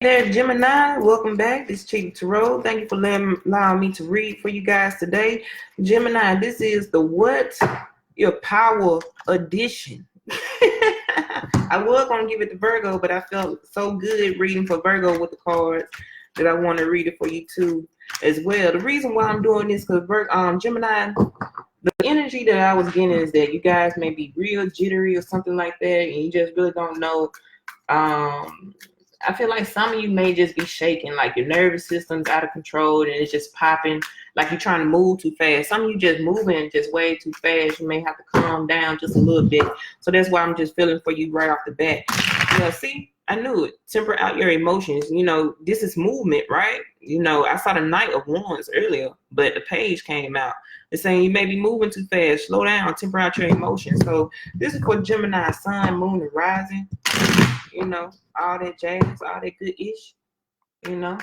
There, Gemini, welcome back. This is Cheetah Tarot. Thank you for allowing me to read for you guys today. Gemini, this is the What Your Power edition. I was going to give it to Virgo, but I felt so good reading for Virgo with the cards that I want to read it for you too as well. The reason why I'm doing this because Gemini, the energy that I was getting is that you guys may be real jittery or something like that, and you just really don't know. I feel like some of you may just be shaking, like your nervous system's out of control and it's just popping, like you're trying to move too fast. Some of you just moving just way too fast. You may have to calm down just a little bit. So that's why I'm just feeling for you right off the bat. Yeah, see, I knew it. Temper out your emotions. You know, this is movement, right? You know, I saw the Knight of Wands earlier, but the page came out. It's saying you may be moving too fast. Slow down, temper out your emotions. So this is for Gemini, Sun, Moon, and Rising. You know, all that jazz, all that good ish, you know.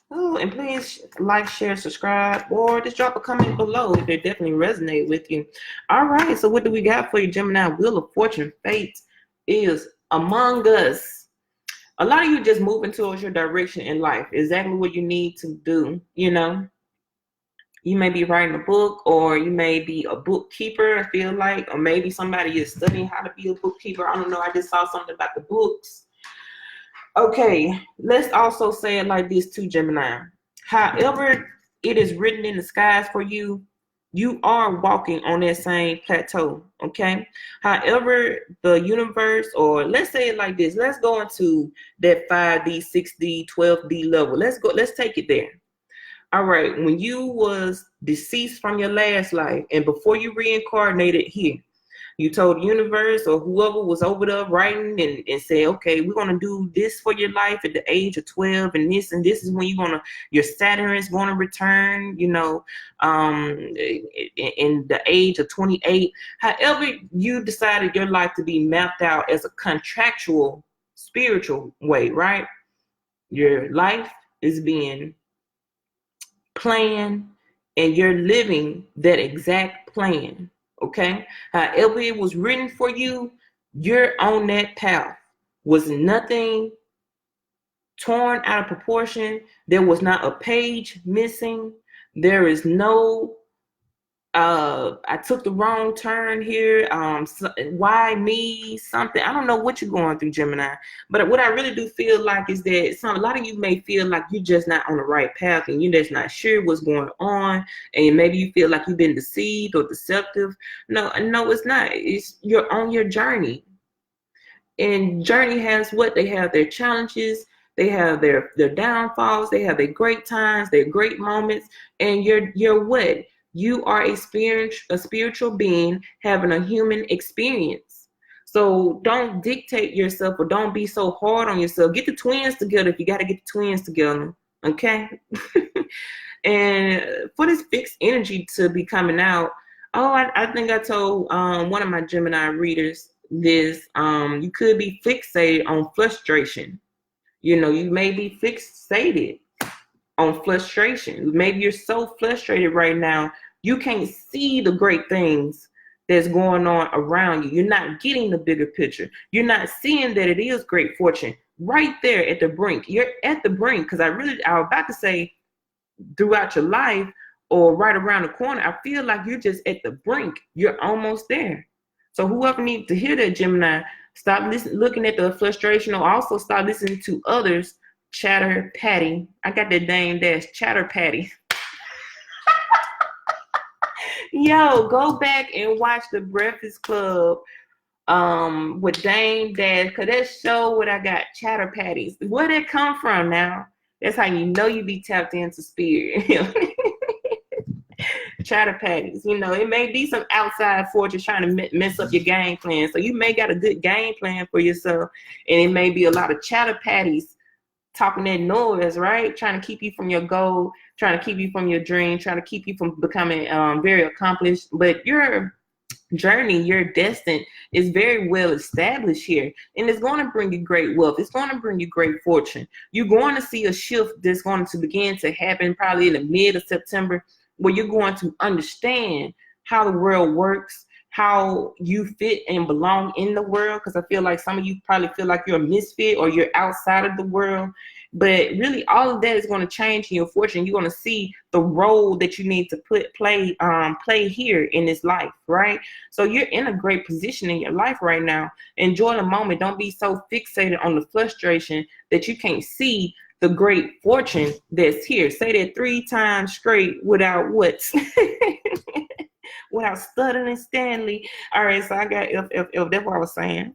Oh, and please like, share, subscribe, or just drop a comment below if they definitely resonate with you. All right, so what do we got for you, Gemini? Wheel of Fortune, Fate is among us. A lot of you just moving towards your direction in life, exactly what you need to do, you know. You may be writing a book, or you may be a bookkeeper, I feel like, or maybe somebody is studying how to be a bookkeeper. I don't know. I just saw something about the books. Okay, let's also say it like this too, Gemini. However it is written in the skies for you, you are walking on that same plateau, okay? However, the universe, or let's say it like this. Let's go into that 5D, 6D, 12D level. Let's take it there. All right, when you was deceased from your last life and before you reincarnated here, you told the universe or whoever was over there writing and say, okay, we're going to do this for your life at the age of 12 and this is when your Saturn is going to return, you know, in the age of 28. However, you decided your life to be mapped out as a contractual spiritual way, right? Your life is being plan, and you're living that exact plan, okay? However it was written for you, you're on that path. Was nothing torn out of proportion. There was not a page missing. There is no I took the wrong turn here. Why me? Something. I don't know what you're going through, Gemini. But what I really do feel like is that a lot of you may feel like you're just not on the right path and you're just not sure what's going on. And maybe you feel like you've been deceived or deceptive. No, it's not. You're on your journey. And journey has what? They have their challenges. They have their downfalls. They have their great times, their great moments. And you're what? You are a spiritual being having a human experience. So don't dictate yourself or don't be so hard on yourself. Get the twins together if you got to get the twins together, okay? And for this fixed energy to be coming out, I think I told one of my Gemini readers this, you could be fixated on frustration. You know, you may be fixated on frustration. Maybe you're so frustrated right now, you can't see the great things that's going on around you. You're not getting the bigger picture. You're not seeing that it is great fortune right there at the brink. You're at the brink, because I was about to say throughout your life or right around the corner. I feel like you're just at the brink. You're almost there. So whoever needs to hear that, Gemini, stop looking at the frustration, or also stop listening to others chatter patty. I got that dang dash chatter patty. Yo, go back and watch the Breakfast Club with Dame Dash, because that show what I got chatter patties. Where that come from now? That's how you know you be tapped into spirit. Chatter patties. You know, it may be some outside forces trying to mess up your game plan. So you may got a good game plan for yourself, and it may be a lot of chatter patties talking that noise, right? Trying to keep you from your goal, trying to keep you from your dream, trying to keep you from becoming very accomplished. But your journey, your destiny is very well established here, and it's going to bring you great wealth. It's going to bring you great fortune. You're going to see a shift that's going to begin to happen probably in the mid of September, where you're going to understand how the world works, how you fit and belong in the world, because I feel like some of you probably feel like you're a misfit or you're outside of the world. But really, all of that is going to change in your fortune. You're going to see the role that you need to play here in this life, right? So you're in a great position in your life right now. Enjoy the moment. Don't be so fixated on the frustration that you can't see the great fortune that's here. Say that 3 times straight without what? Without stuttering Stanley. All right, so I got if that's what I was saying.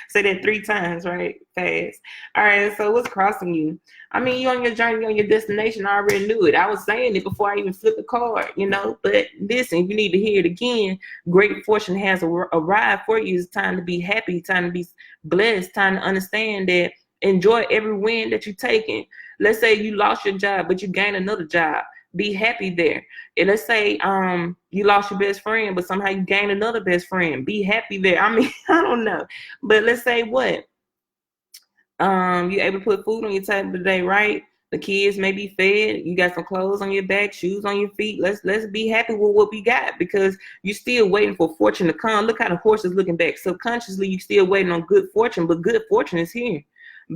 Say that 3 times, right? Fast. All right, so what's crossing you? I mean, you're on your journey, you're on your destination. I already knew it. I was saying it before I even flipped the card, you know. But listen, you need to hear it again. Great fortune has arrived for you. It's time to be happy, time to be blessed, time to understand that enjoy every win that you're taking. Let's say you lost your job, but you gained another job. Be happy there. And let's say you lost your best friend, but somehow you gained another best friend. Be happy there. I mean, I don't know. But let's say what? You're able to put food on your table today, right? The kids may be fed. You got some clothes on your back, shoes on your feet. Let's be happy with what we got, because you're still waiting for fortune to come. Look how the horse is looking back. Subconsciously, you're still waiting on good fortune, but good fortune is here.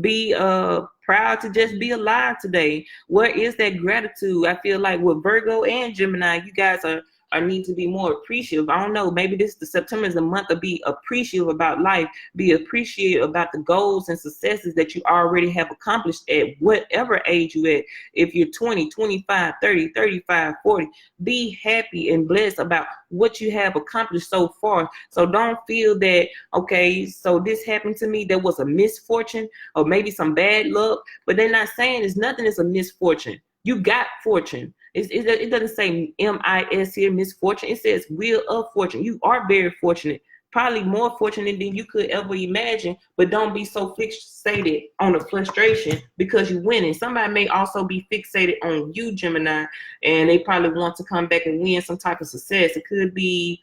Be proud to just be alive today. Where is that gratitude? I feel like with Virgo and Gemini, you guys are need to be more appreciative. I don't know, maybe the September is the month to be appreciative about life, be appreciative about the goals and successes that you already have accomplished at whatever age you at. If you're 20, 25, 30, 35, 40, be happy and blessed about what you have accomplished so far. So don't feel that, okay, so this happened to me, that was a misfortune or maybe some bad luck, but they're not saying it's nothing is a misfortune. You got fortune. It doesn't say MIS here, misfortune. It says wheel of fortune. You are very fortunate, probably more fortunate than you could ever imagine, but don't be so fixated on the frustration because you're winning. Somebody may also be fixated on you, Gemini, and they probably want to come back and win some type of success. It could be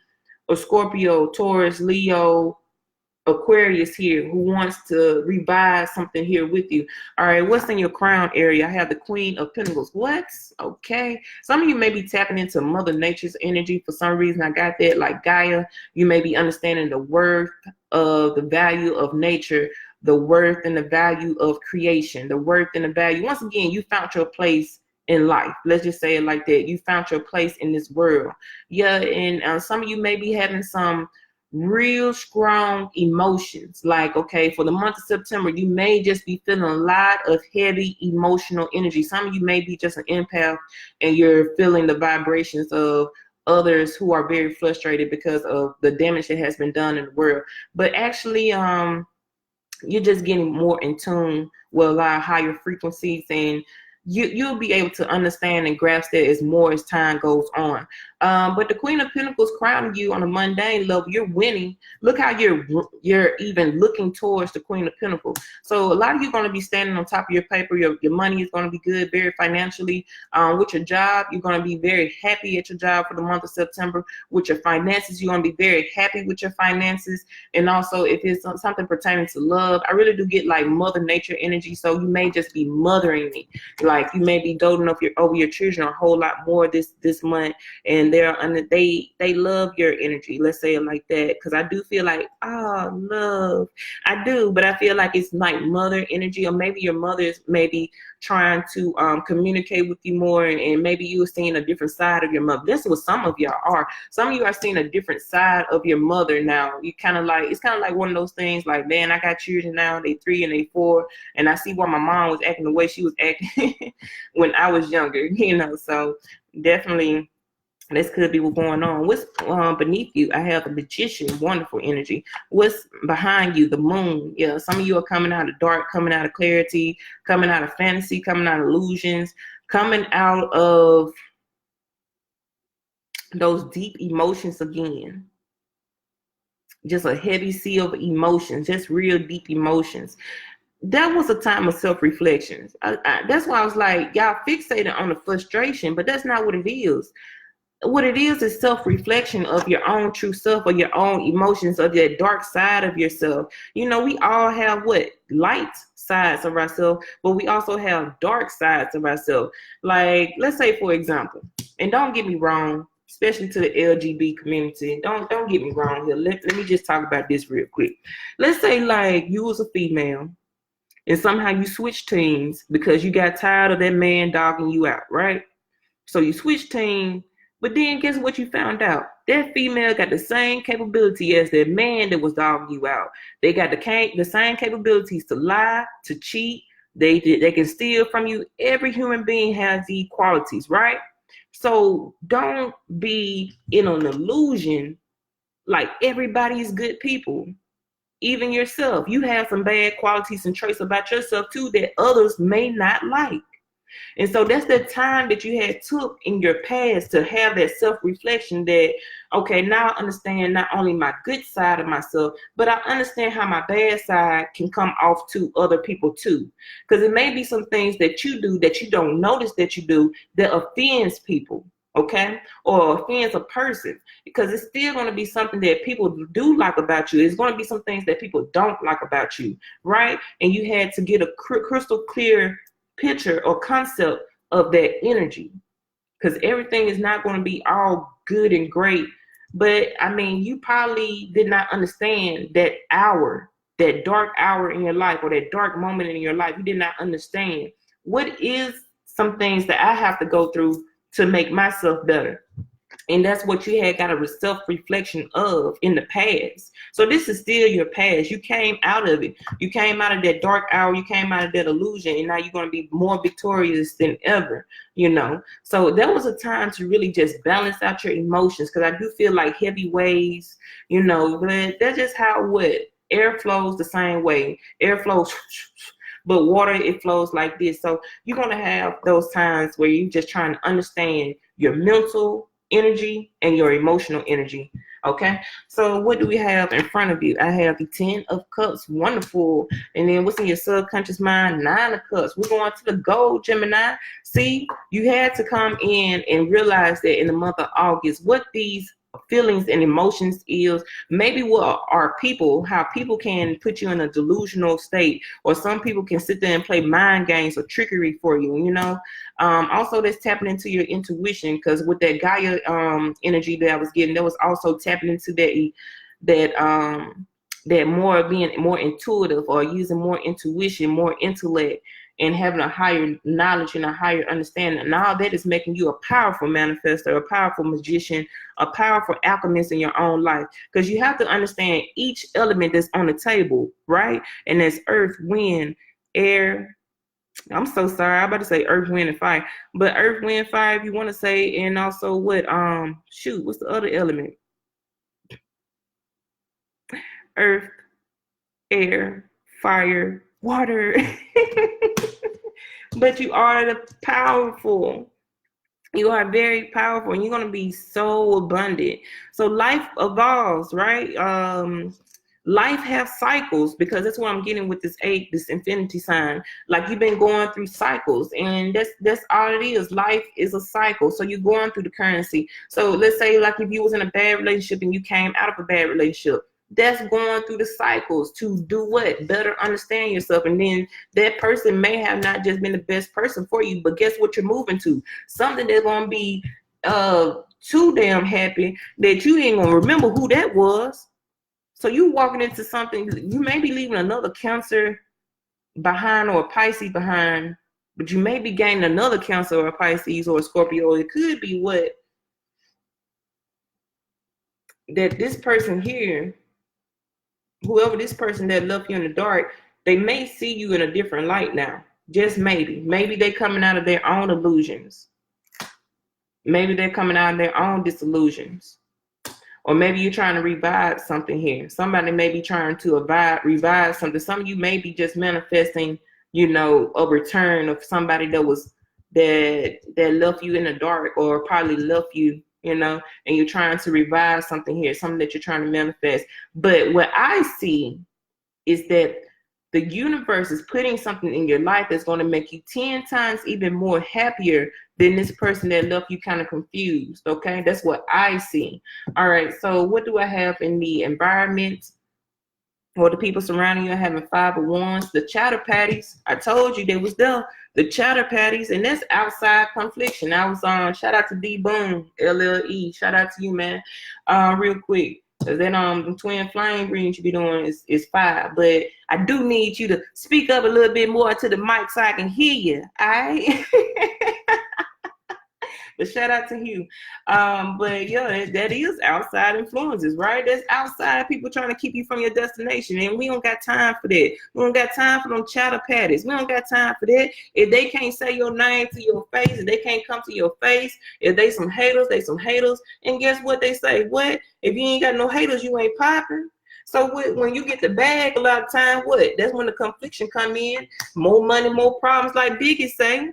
a Scorpio, Taurus, Leo, Aquarius here who wants to revive something here with you. All right, what's in your crown area? I have the Queen of Pentacles. What? Okay. Some of you may be tapping into Mother Nature's energy. For some reason, I got that, like Gaia. You may be understanding the worth of the value of nature, the worth and the value of creation, the worth and the value. Once again, you found your place in life. Let's just say it like that. You found your place in this world. Yeah, and some of you may be having some real strong emotions. Like, okay, for the month of September, you may just be feeling a lot of heavy emotional energy. Some of you may be just an empath and you're feeling the vibrations of others who are very frustrated because of the damage that has been done in the world. But actually, you're just getting more in tune with a lot of higher frequencies, and you'll be able to understand and grasp that as time goes on. But the Queen of Pentacles crowning you on a mundane level, you're winning. Look how you're even looking towards the Queen of Pentacles. So a lot of you are going to be standing on top of your paper. Your money is going to be good, very financially. With your job, you're going to be very happy at your job for the month of September. With your finances, you're going to be very happy with your finances. And also, if it's something pertaining to love, I really do get like Mother Nature energy. So you may just be mothering me. Like you may be doting over your children a whole lot more this month, and they love your energy. Let's say it like that, because I do feel like love. I do, but I feel like it's like mother energy, or maybe your mother is maybe trying to communicate with you more, and maybe you are seeing a different side of your mother. That's what some of y'all are. Some of you are seeing a different side of your mother now. You kind of like, it's kind of like one of those things like, man, I got children now, they 3 and they 4, and I see why my mom was acting the way she was acting when I was younger, so definitely this could be what's going on. What's beneath you? I have the Magician, wonderful energy. What's behind you? The Moon. Yeah, some of you are coming out of dark, coming out of clarity, coming out of fantasy, coming out of illusions, coming out of those deep emotions again. Just a heavy sea of emotions, just real deep emotions. That was a time of self-reflection. That's why I was like, y'all fixated on the frustration, but that's not what it is. What it is self-reflection of your own true self, or your own emotions, of your dark side of yourself. We all have light sides of ourselves, but we also have dark sides of ourselves. Like, let's say, for example, and don't get me wrong, especially to the LGB community. Don't get me wrong here. Let me just talk about this real quick. Let's say like you was a female and somehow you switched teams because you got tired of that man dogging you out, right? So you switched teams, but then guess what you found out? That female got the same capability as that man that was dogging you out. They got the same capabilities to lie, to cheat. They can steal from you. Every human being has these qualities, right? So don't be in an illusion like everybody's good people. Even yourself, you have some bad qualities and traits about yourself too that others may not like. And so that's the time that you had took in your past to have that self-reflection that, okay, now I understand not only my good side of myself, but I understand how my bad side can come off to other people too. Because it may be some things that you do that you don't notice that you do that offends people, okay? Or offends a person. Because it's still going to be something that people do like about you. It's going to be some things that people don't like about you, right? And you had to get a crystal clear picture or concept of that energy, because everything is not going to be all good and great. But I mean, you probably did not understand that hour, that dark hour in your life, or that dark moment in your life. You did not understand what is some things that I have to go through to make myself better. And that's what you had got a self-reflection of in the past. So this is still your past. You came out of it. You came out of that dark hour. You came out of that illusion. And now you're going to be more victorious than ever, you know. So that was a time to really just balance out your emotions. Because I do feel like heavy waves, you know, but that's just how air flows the same way. Air flows, but water, it flows like this. So you're going to have those times where you're just trying to understand your mental energy and your emotional energy. Okay, so what do we have in front of you? I have the 10 of Cups. Wonderful. And then what's in your subconscious mind? 9 of Cups. We're going to the gold, Gemini. See, you had to come in and realize that in the month of August, what these feelings and emotions is, maybe what are people, how people can put you in a delusional state, or some people can sit there and play mind games or trickery for you, you know. Also, that's tapping into your intuition, because with that Gaia energy that I was getting, that was also tapping into that more being more intuitive, or using more intuition, more intellect, and having a higher knowledge and a higher understanding. And all that is making you a powerful manifestor, a powerful magician, a powerful alchemist in your own life. Because you have to understand each element that's on the table, right? And that's earth, wind, air. I'm so sorry. I'm about to say earth, wind, and fire. But earth, wind, fire, if you want to say, and also what's the other element? Earth, air, fire, water. But you are the powerful. You are very powerful, and you're going to be so abundant. So life evolves, right? Life has cycles, because that's what I'm getting with this 8, this infinity sign. Like, you've been going through cycles, and that's all it is. Life is a cycle. So you're going through the currency. So let's say, like, if you was in a bad relationship and you came out of a bad relationship, that's going through the cycles to do what? Better understand yourself. And then that person may have not just been the best person for you, but guess what you're moving to? Something that's going to be too damn happy that you ain't going to remember who that was. So you walking into something, you may be leaving another Cancer behind, or a Pisces behind, but you may be gaining another Cancer or a Pisces or a Scorpio. It could be that this person here, whoever this person that left you in the dark, they may see you in a different light now. Just maybe. Maybe they're coming out of their own illusions. Maybe they're coming out of their own disillusions. Or maybe you're trying to revive something here. Somebody may be trying to revive something. Some of you may be just manifesting, you know, a return of somebody that left you in the dark, or probably left you, you know, and you're trying to revive something here, something that you're trying to manifest. But what I see is that the universe is putting something in your life that's going to make you 10 times even more happier than this person that left you kind of confused. Okay, that's what I see. All right, so what do I have in the environment? or the people surrounding you are having 5 of Wands. The chatter patties, I told you they was there. The chatter patties, and that's outside confliction. I was on. Shout out to D Boom LLE. Shout out to you, man. Real quick. Cause then the twin flame greens you be doing is 5. But I do need you to speak up a little bit more to the mic so I can hear you. All right. But shout out to you. But yeah, that is outside influences, right? That's outside people trying to keep you from your destination. And we don't got time for that. We don't got time for them chatter patties. We don't got time for that. If they can't say your name to your face, if they can't come to your face, if they some haters, they some haters. And guess what they say? What? If you ain't got no haters, you ain't popping. So when you get the bag, a lot of time, what? That's when the confliction come in. More money, more problems, like Biggie say.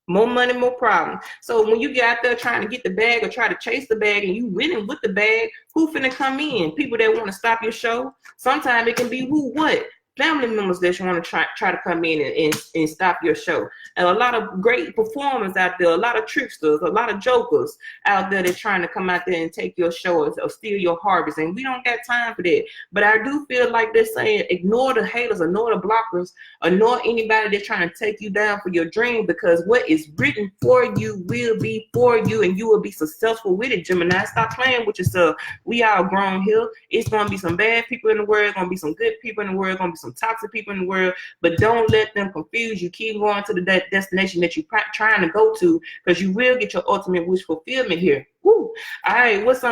More money, more problems. So when you get out there trying to get the bag or try to chase the bag and you winning with the bag, who finna come in? People that want to stop your show. Sometimes it can be who, what? Family members that you want to try to come in and stop your show. And a lot of great performers out there, a lot of tricksters, a lot of jokers out there that's trying to come out there and take your show or steal your harvest. And we don't got time for that. But I do feel like they're saying ignore the haters, ignore the blockers, ignore anybody that's trying to take you down for your dream, because what is written for you will be for you and you will be successful with it, Gemini. Stop playing with yourself. We all grown here. It's going to be some bad people in the world, going to be some good people in the world, going to be some toxic people in the world, but don't let them confuse you. Keep going to the destination that you're trying to go to, because you will get your ultimate wish fulfillment here. Woo. All right, what's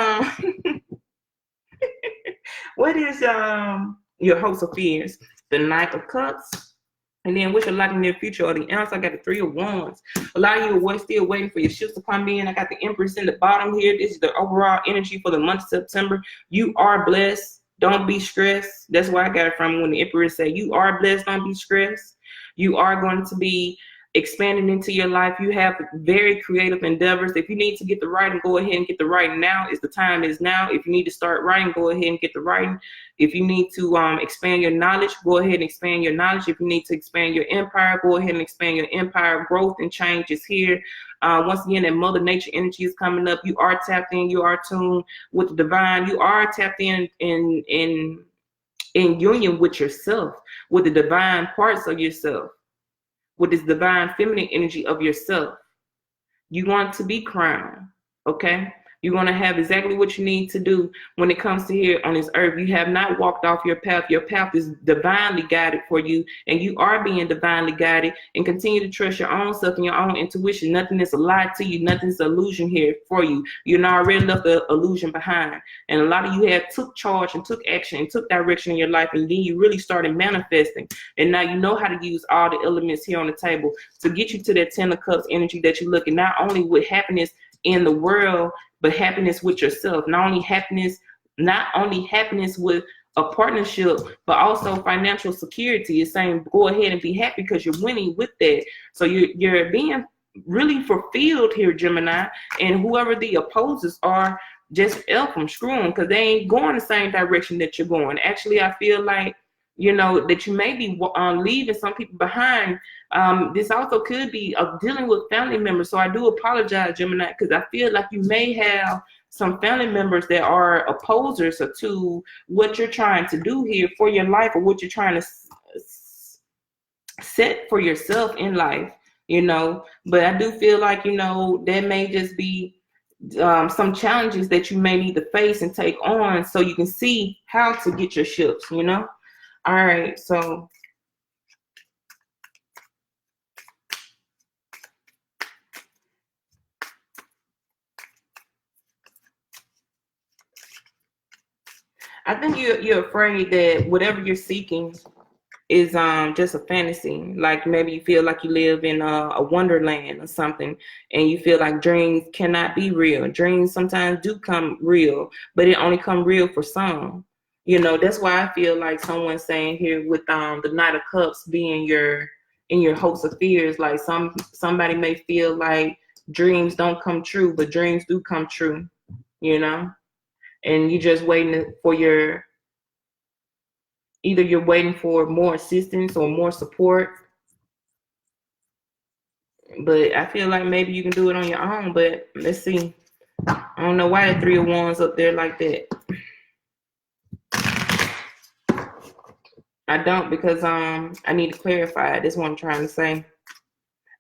what is your hopes or fears? The Knight of Cups, and then what's your likely near future or the answer? I got the 3 of Wands. A lot of you are still waiting for your shifts to come in. I got the Empress in the bottom here. This is the overall energy for the month of September. You are blessed. Don't be stressed. That's where I got it from when the Empress said, you are blessed, don't be stressed. You are going to be expanding into your life. You have very creative endeavors. If you need to get the writing, go ahead and get the writing now. The time is now. If you need to start writing, go ahead and get the writing. If you need to expand your knowledge, go ahead and expand your knowledge. If you need to expand your empire, go ahead and expand your empire. Growth and change is here. Once again, that Mother Nature energy is coming up. You are tapped in. You are tuned with the divine. You are tapped in union with yourself, with the divine parts of yourself, with this divine feminine energy of yourself. You want to be crowned, okay? You're going to have exactly what you need to do when it comes to here on this earth. You have not walked off your path. Your path is divinely guided for you, and you are being divinely guided. And continue to trust your own self and your own intuition. Nothing is a lie to you. Nothing's an illusion here for you. You're already left the illusion behind. And a lot of you have took charge and took action and took direction in your life, and then you really started manifesting. And now you know how to use all the elements here on the table to get you to that 10 of Cups energy that you're looking, not only with happiness in the world, but happiness with yourself. Not only happiness with a partnership, but also financial security. Is saying go ahead and be happy because you're winning with that. So you're being really fulfilled here, Gemini. And whoever the opposers are, just F them, screw them, because they ain't going the same direction that you're going. Actually, I feel like, you know, that you may be leaving some people behind. This also could be dealing with family members. So I do apologize, Gemini, because I feel like you may have some family members that are opposers to what you're trying to do here for your life, or what you're trying to set for yourself in life, you know. But I do feel like, you know, that may just be some challenges that you may need to face and take on so you can see how to get your ships, you know. All right, so I think you're afraid that whatever you're seeking is just a fantasy. Like maybe you feel like you live in a wonderland or something, and you feel like dreams cannot be real. Dreams sometimes do come real, but it only come real for some. You know, that's why I feel like someone's saying here with the Knight of Cups being in your hopes or fears, like somebody may feel like dreams don't come true, but dreams do come true, you know? And you're just waiting for either you're waiting for more assistance or more support. But I feel like maybe you can do it on your own, but let's see. I don't know why the 3 of Wands up there like that. I don't, because I need to clarify. That's what I'm trying to say.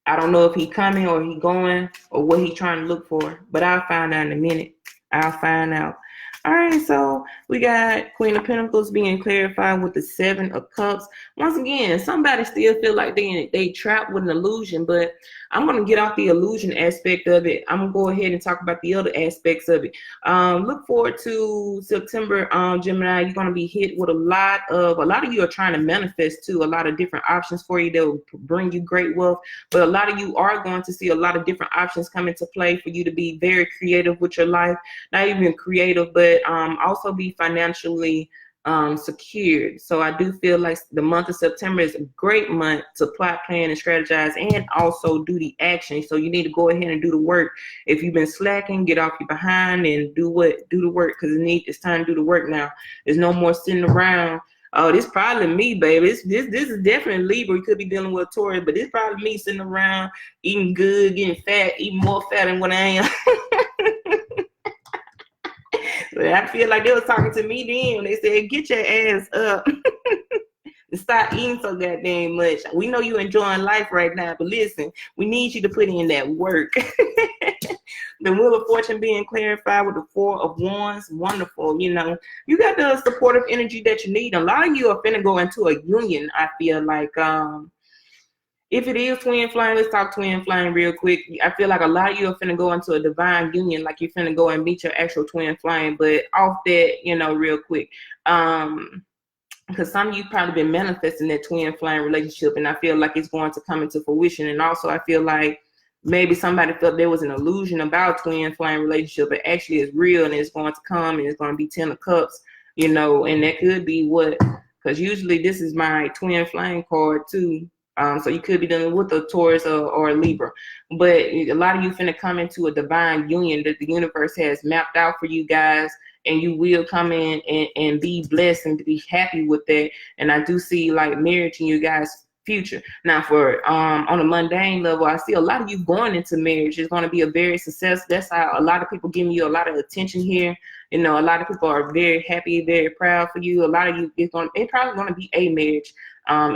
I don't know if he coming or he going or what he trying to look for, but I'll find out in a minute. I'll find out. All right, so we got Queen of Pentacles being clarified with the Seven of Cups. Once again, somebody still feel like they trapped with an illusion, but I'm going to get off the illusion aspect of it. I'm going to go ahead and talk about the other aspects of it. Look forward to September, Gemini. You're going to be hit with a lot of you are trying to manifest too, a lot of different options for you that will bring you great wealth. But a lot of you are going to see a lot of different options come into play for you to be very creative with your life. Not even creative, but also be financially secured. So I do feel like the month of September is a great month to plot, plan, and strategize, and also do the action. So you need to go ahead and do the work. If you've been slacking, get off your behind and do the work, because it's time to do the work now. There's no more sitting around. Oh, this probably me, baby. This is definitely Libra. You could be dealing with a Taurus, but this probably me sitting around eating good, getting fat, eating more fat than what I am. But I feel like they was talking to me then when they said, "Get your ass up and stop eating so goddamn much. We know you enjoying life right now, but listen, we need you to put in that work." The Wheel of Fortune being clarified with the Four of Wands, wonderful. You know, you got the supportive energy that you need. A lot of you are finna go into a union. I feel like, if it is twin flame, let's talk twin flame real quick. I feel like a lot of you are finna go into a divine union, like you're finna go and meet your actual twin flame. But off that, real quick, because some of you probably been manifesting that twin flame relationship, and I feel like it's going to come into fruition. And also, I feel like maybe somebody felt there was an illusion about twin flame relationship, but actually it's real and it's going to come and it's going to be 10 of cups, and that could be what, because usually this is my twin flame card too. So you could be dealing with a Taurus or a Libra, but a lot of you finna come into a divine union that the universe has mapped out for you guys, and you will come in and be blessed and be happy with that. And I do see like marriage in you guys' future. Now for on a mundane level, I see a lot of you going into marriage. It's going to be a very success. That's how a lot of people giving you a lot of attention here. A lot of people are very happy, very proud for you. A lot of you, it's probably going to be a marriage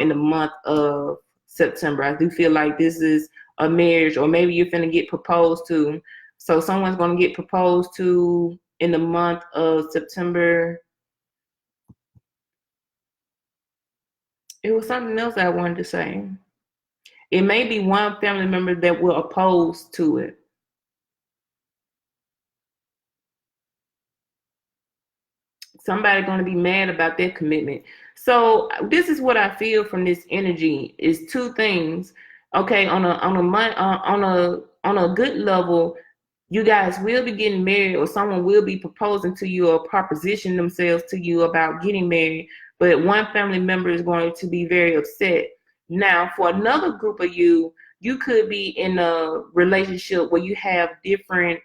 in the month of September. I do feel like this is a marriage, or maybe you're finna get proposed to. So someone's going to get proposed to in the month of September. It was something else I wanted to say. It may be one family member that will oppose to it. Somebody going to be mad about their commitment. So this is what I feel from this energy is two things. Okay, on a good level, you guys will be getting married, or someone will be proposing to you or proposition themselves to you about getting married, but one family member is going to be very upset. Now, for another group of you could be in a relationship where you have different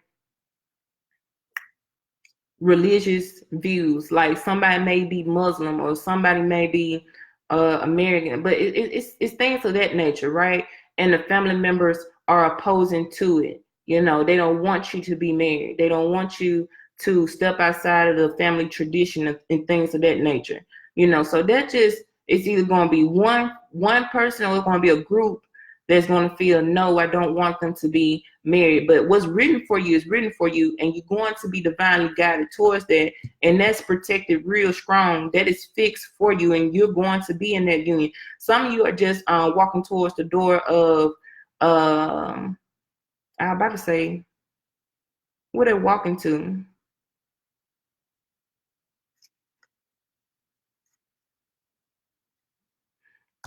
religious views. Like somebody may be Muslim or somebody may be American, but it's things of that nature, right? And the family members are opposing to it. They don't want you to be married. They don't want you to step outside of the family tradition and things of that nature. So that just, it's either going to be one person, or it's going to be a group that's going to feel, no, I don't want them to be married. But what's written for you is written for you, and you're going to be divinely guided towards that, and that's protected real strong. That is fixed for you, and you're going to be in that union. Some of you are just walking towards the door of, I'm about to say, what they're walking to.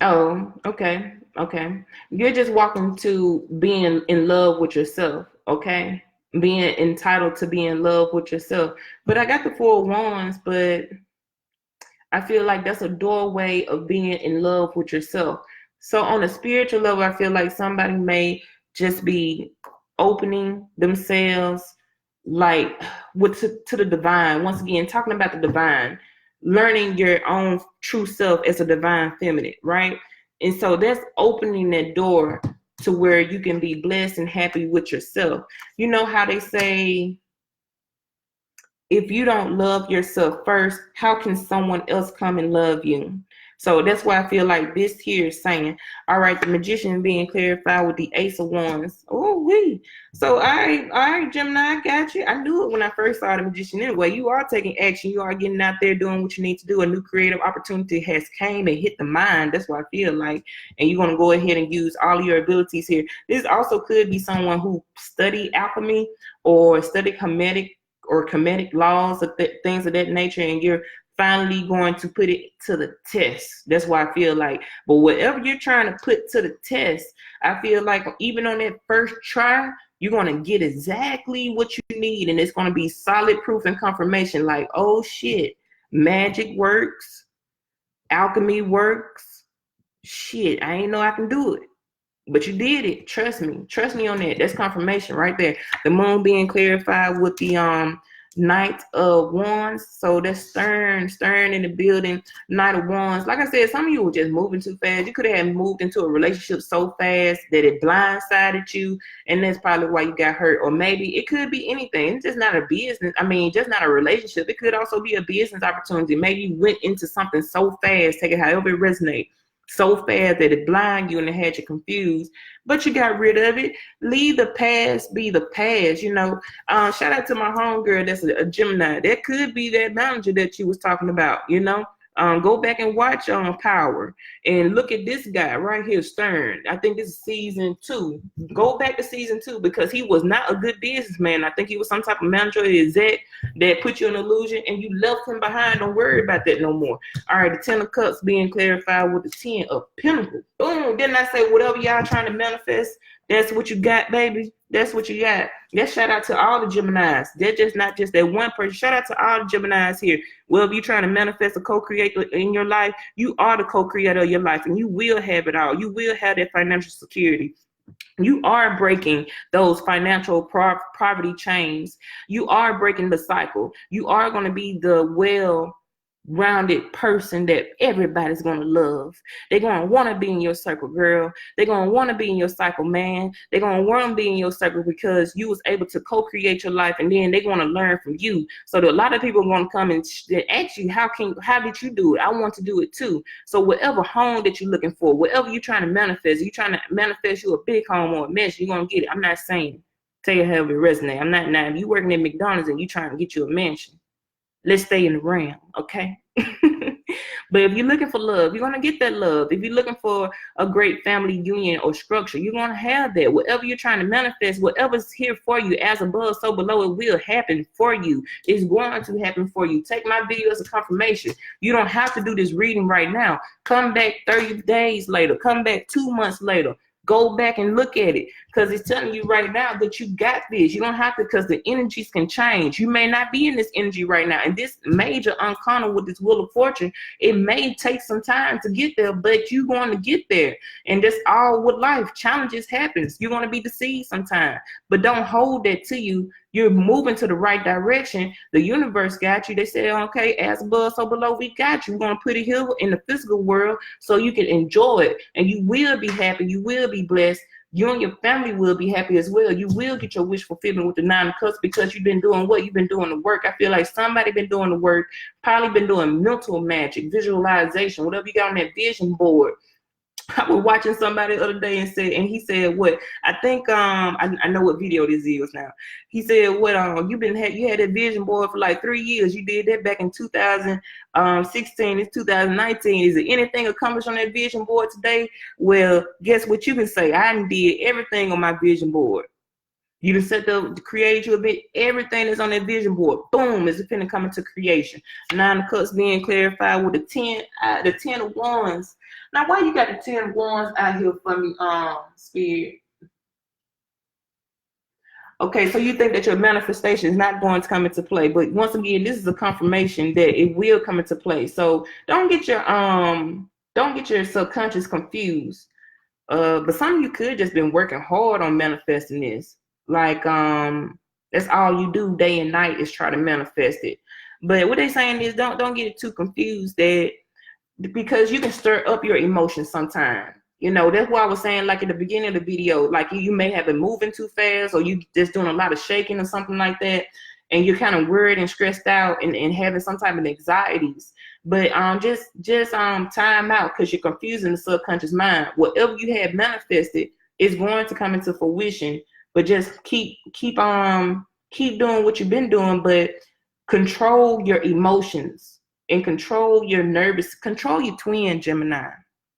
Oh, okay. Okay. You're just walking to being in love with yourself, okay? Being entitled to be in love with yourself. But I got the Four of Wands, but I feel like that's a doorway of being in love with yourself. So on a spiritual level, I feel like somebody may just be opening themselves like to the divine. Once again, talking about the divine, learning your own true self as a divine feminine, right? And so that's opening that door to where you can be blessed and happy with yourself. You know how they say, if you don't love yourself first, how can someone else come and love you? So that's why I feel like this here is saying, all right, the magician being clarified with the Ace of Wands. Oh, we. So, all right, Gemini, I got you. I knew it when I first saw the magician anyway. You are taking action. You are getting out there doing what you need to do. A new creative opportunity has came and hit the mind. That's what I feel like. And you're going to go ahead and use all of your abilities here. This also could be someone who studied alchemy or studied comedic laws or things of that nature, and you're finally going to put it to the test. That's why I feel like, but whatever you're trying to put to the test, I feel like even on that first try, you're going to get exactly what you need, and it's going to be solid proof and confirmation like, oh shit, magic works, alchemy works, shit, I ain't know I can do it. But you did it. Trust me on that. That's confirmation right there. The moon being clarified with the Knight of Wands. So that's stern in the building. Knight of Wands. Like I said, some of you were just moving too fast. You could have moved into a relationship so fast that it blindsided you, and that's probably why you got hurt. Or maybe it could be anything. It's just not a business. I mean, just not a relationship. It could also be a business opportunity. Maybe you went into something so fast, take it however it resonates, so fast that it blinded you and it had you confused, but you got rid of it. Leave the past be the past, you know. Shout out to my homegirl that's a Gemini. That could be that manager that you was talking about, you know. Go back and watch Power and look at this guy right here, Stern. I think this is season 2. Go back to season 2 because he was not a good businessman. I think he was some type of manager or exec that put you in illusion and you left him behind. Don't worry about that no more. All right, the 10 of Cups being clarified with the 10 of Pentacles. Boom. Didn't I say whatever y'all trying to manifest, that's what you got, baby? That's what you got. Let's shout out to all the Geminis. They're just not just that one person. Shout out to all the Geminis here. Well, if you're trying to manifest a co-creator in your life, you are the co-creator of your life, and you will have it all. You will have that financial security. You are breaking those financial poverty chains. You are breaking the cycle. You are going to be the well-rounded person that everybody's going to love. They're going to want to be in your circle, girl. They're going to want to be in your cycle, man. They're going to want to be in your circle because you was able to co-create your life, and then they're going to learn from you. So a lot of people are going to come and ask you, how did you do it? I want to do it too. So whatever home that you're looking for, whatever you're trying to manifest, you're trying to manifest you a big home or a mansion, you're going to get it. I'm not saying, tell you how it resonate. I'm not, now if you working at McDonald's and you trying to get you a mansion, let's stay in the realm, okay? But if you're looking for love, you're going to get that love. If you're looking for a great family union or structure, you're going to have that. Whatever you're trying to manifest, whatever's here for you, as above, so below, it will happen for you. It's going to happen for you. Take my video as a confirmation. You don't have to do this reading right now. Come back 30 days later. Come back 2 months later. Go back and look at it because it's telling you right now that you got this. You don't have to, because the energies can change. You may not be in this energy right now. And this major uncommon with this Wheel of Fortune, it may take some time to get there, but you're going to get there. And that's all with life. Challenges happens. You're going to be deceived sometime, but don't hold that to you. You're moving to the right direction. The universe got you. They say, okay, as above, so below, we got you. We're going to put it here in the physical world so you can enjoy it. And you will be happy. You will be blessed. You and your family will be happy as well. You will get your wish fulfillment with the 9 of Cups because you've been doing what? You've been doing the work. I feel like somebody been doing the work, probably been doing mental magic, visualization, whatever you got on that vision board. I was watching somebody the other day and he said, what? I think I know what video this is now. He said, what you had that vision board for like 3 years. You did that back in 2016. It's 2019. Is there anything accomplished on that vision board today? Well, guess what you can say? I did everything on my vision board. You done set the create you a bit, everything that's on that vision board. Boom, is finna come into creation. 9 of Cups being clarified with the 10 of Wands. Now, why you got the 10 of Wands out here for me, Spirit? Okay, so you think that your manifestation is not going to come into play, but once again, this is a confirmation that it will come into play. So don't get your subconscious confused. But some of you could just been working hard on manifesting this. Like that's all you do day and night is try to manifest it. But what they're saying is don't get it too confused, that because you can stir up your emotions sometimes. You know, that's why I was saying, like at the beginning of the video, like you may have been moving too fast or you just doing a lot of shaking or something like that. and you're kind of worried and stressed out and having some type of anxieties. But just time out, because you're confusing the subconscious mind. Whatever you have manifested is going to come into fruition. But just keep doing what you've been doing, but control your emotions and control your control your twin, Gemini.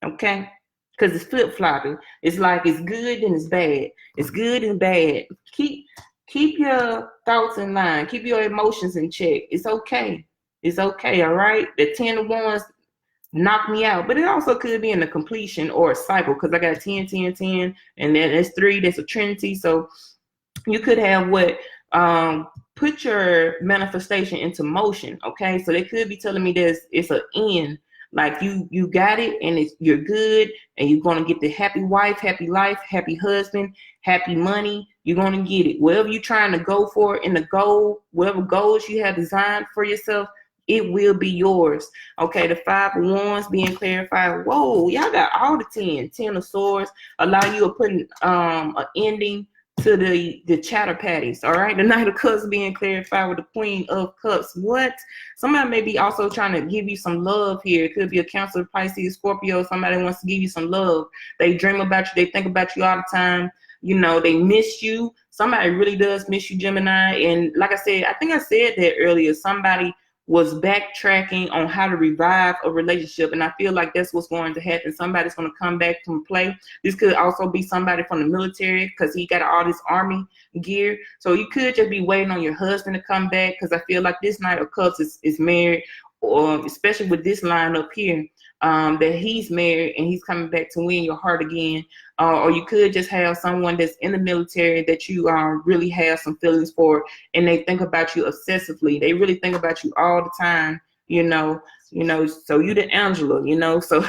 Okay? Because it's flip-flopping. It's like it's good and it's bad. It's good and bad. Keep your thoughts in line. Keep your emotions in check. It's okay. It's okay, all right? The 10 of Wands knocked me out, but it also could be in a completion or a cycle, because I got 10, 10, 10, and then it's 3. That's a trinity. So you could have what put your manifestation into motion. Okay, so they could be telling me it's an end. Like you got it, and you're good, and you're gonna get the happy wife, happy life, happy husband, happy money. You're gonna get it. Whatever you're trying to go for in the goal, whatever goals you have designed for yourself, it will be yours. Okay, the 5 of Wands being clarified. Whoa, y'all got all the 10 of Swords, allow you to put an ending to the chatter patties. All right, the Knight of Cups being clarified with the Queen of Cups. What? Somebody may be also trying to give you some love here. It could be a Cancer, Pisces, Scorpio. Somebody wants to give you some love. They dream about you. They think about you all the time. You know, they miss you. Somebody really does miss you, Gemini. And like I said, I think I said that earlier, somebody was backtracking on how to revive a relationship, and I feel like that's what's going to happen. Somebody's going to come back from play. This could also be somebody from the military, because he got all this army gear. So you could just be waiting on your husband to come back, because I feel like this Knight of Cups is married, or especially with this line up here, that he's married and he's coming back to win your heart again. Or you could just have someone that's in the military that you really have some feelings for, and they think about you obsessively. They really think about you all the time, you know, so you the Angela, so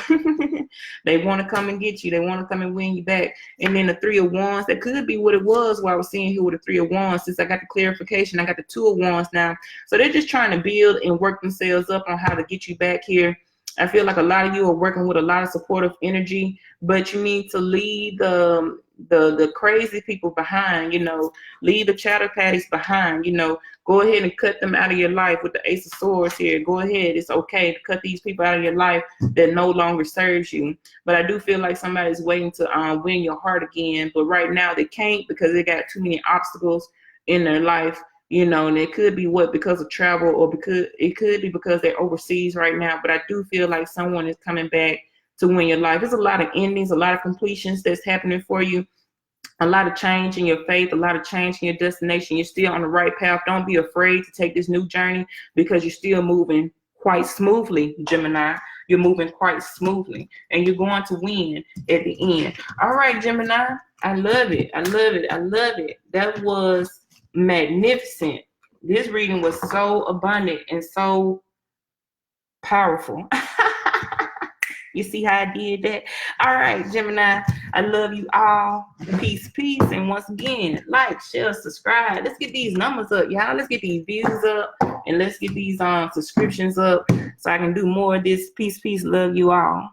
they want to come and get you. They want to come and win you back. And then the 3 of Wands, that could be what it was, what I was seeing here with the 3 of Wands. Since I got the clarification, I got the 2 of Wands now. So they're just trying to build and work themselves up on how to get you back here. I feel like a lot of you are working with a lot of supportive energy, but you need to leave the crazy people behind, leave the chatter patties behind, go ahead and cut them out of your life with the Ace of Swords here. Go ahead. It's okay to cut these people out of your life that no longer serves you. But I do feel like somebody's waiting to win your heart again, but right now they can't, because they got too many obstacles in their life. And it could be because of travel, or it could be because they're overseas right now. But I do feel like someone is coming back to win your life. There's a lot of endings, a lot of completions that's happening for you, a lot of change in your faith, a lot of change in your destination. You're still on the right path. Don't be afraid to take this new journey, because you're still moving quite smoothly, Gemini. You're moving quite smoothly, and you're going to win at the end. All right, Gemini. I love it. I love it. I love it. That was magnificent. This reading was so abundant and so powerful. You see how I did that? All right, Gemini, I love you all. Peace, peace. And once again, like, share, subscribe. Let's get these numbers up, y'all. Let's get these views up, and let's get these subscriptions up so I can do more of this. Peace, peace. Love you all.